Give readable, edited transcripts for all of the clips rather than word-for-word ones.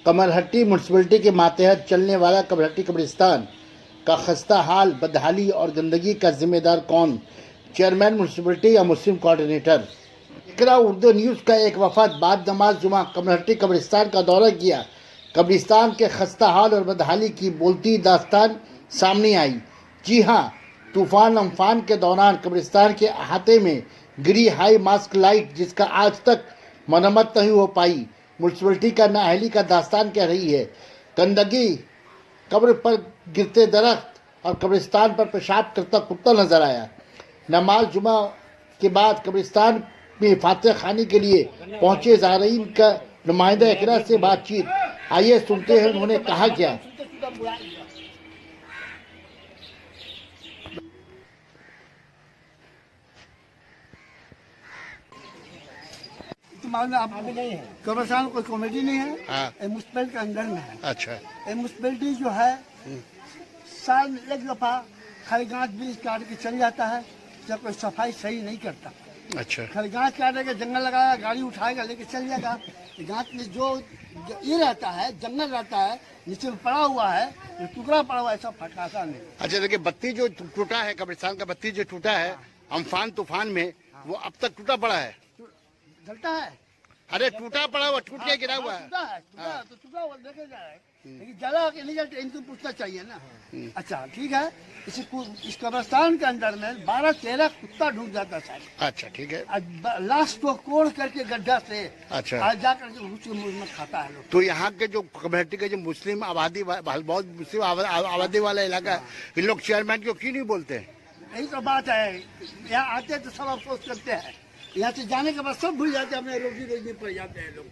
Kamarhati municipality के मातहत चलने वाला कमरहट्टी कब्रिस्तान का खस्ता हाल, बदहाली और गंदगी का जिम्मेदार कौन? चेयरमैन म्यूनसिपलिटी या मुस्लिम कोऑर्डिनेटर? इकरा उर्दू न्यूज़ का एक वफद बाद नमाज जुमा कमरहट्टी कब्रिस्तान का दौरा किया। कब्रिस्तान के खस्ता हाल और बदहाली की बोलती दास्तान सामने आई। जी हाँ, तूफान अम्फान के दौरान कब्रिस्तान के अहाते में गिरी हाई मास्क लाइट, जिसका आज तक मरम्मत नहीं हो पाई, म्यूनसिपलिटी का नाअहली का दास्तान कह रही है। गंदगी, कब्र पर गिरते दरख्त और कब्रिस्तान पर पेशाब करता कुत्ता नजर आया। नमाज जुमा के बाद कब्रिस्तान में फातिहा खानी के लिए पहुंचे ज़ायरीन का नुमाइंदा इकरा से बातचीत। आइए सुनते हैं उन्होंने कहा क्या। कब्रिस्तान कोई कॉमेडी नहीं है। हाँ। म्यूनसिपलिटी के अंदर में है। अच्छा। म्यूनसिपलिटी जो है साल में एक दफा खाली गांच बीज काट के चल जाता है, जब कोई सफाई सही नहीं करता। अच्छा। खाली गांच काटेगा, जंगल लगाएगा, गाड़ी उठाएगा, लेके चल जाएगा। गांच में जो ये रहता है, जंगल रहता है, नीचे में पड़ा हुआ है, जो टुकड़ा पड़ा हुआ है, सब फटकाता नहीं। अच्छा, देखिए बत्ती जो टूटा है, कब्रिस्तान का बत्ती जो टूटा है अम्फान तूफान में, वो अब तक टूटा पड़ा है। जलता है। अरे टूटा पड़ा हुआ, टूट के गिरा हुआ है। टूटा हुआ देखे जा रहा है, लेकिन जला के नहीं जलते, इनको पूछना चाहिए ना। अच्छा ठीक है। इस कब्रिस्तान के अंदर में 12-13 कुत्ता ढूंढ जाता है। अच्छा ठीक है। लाश को कोड़ करके गड्ढा से अच्छा आज जा करके उसके मुंह में खाता है लोग। तो यहाँ के जो कमेटी के जो मुस्लिम आबादी, बहुत मुस्लिम आबादी वाला इलाका है, इन लोग चेयरमैन को क्यों नहीं बोलते हैं? यही तो बात है। यहाँ आते हैं तो सब अफसोस करते हैं, यहाँ से जाने के बाद सब भूल जाते हैं, अपने रोजी रोजी पर जाते हैं लोग।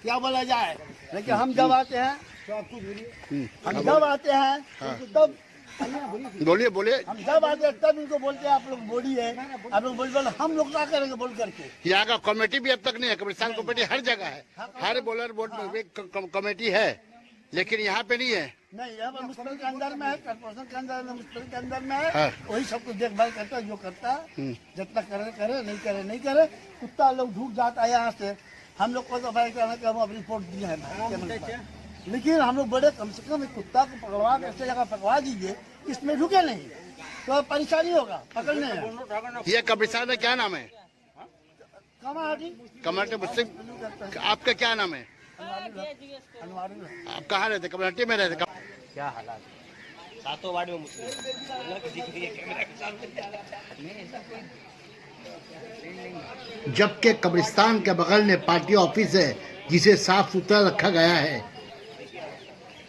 क्या बोला जाए, लेकिन हम जब आते हैं हम जब आते हैं तब बोलिए बोलिए। हम जब आते हैं तब इनको बोलते हैं आप लोग बोलिए, आप लोग बोल, हम लोग क्या करेंगे बोल करके। यहाँ का कमेटी भी अब तक नहीं है। कब्रिस्तान कमेटी हर जगह है, हर बोलर बोर्ड में कमेटी है, लेकिन यहाँ पे नहीं है। नहीं, यहाँ म्यूनसिपल के अंदर में है, कॉर्पोरेशन के अंदर में, म्यूनसिपल के अंदर में है। वही सब कुछ देखभाल करता है, जो करता है, जितना करे करे, नहीं करे नहीं करे। कुत्ता लोग ढूंढ जाता है यहाँ से। हम लोग को तो भाई कहना कि हम अपनी रिपोर्ट दिए हैं, लेकिन हम लोग बड़े कम से कम कुत्ता को पकड़वा के ऐसे जगह पकड़वा दीजिए, इसमें रुके नहीं तो परेशानी होगा पकड़ने में। ये कब्रिस्तान का क्या नाम है? कमरहट्टी मुस्लिम। आपका क्या नाम है? आप कहाँ रहते? कमरहट्टी में रहते? क्या हालात? सातों वार्ड में मुस्लिम। जबकि कब्रिस्तान के बगल में पार्टी ऑफिस है, जिसे साफ सुथरा रखा गया है।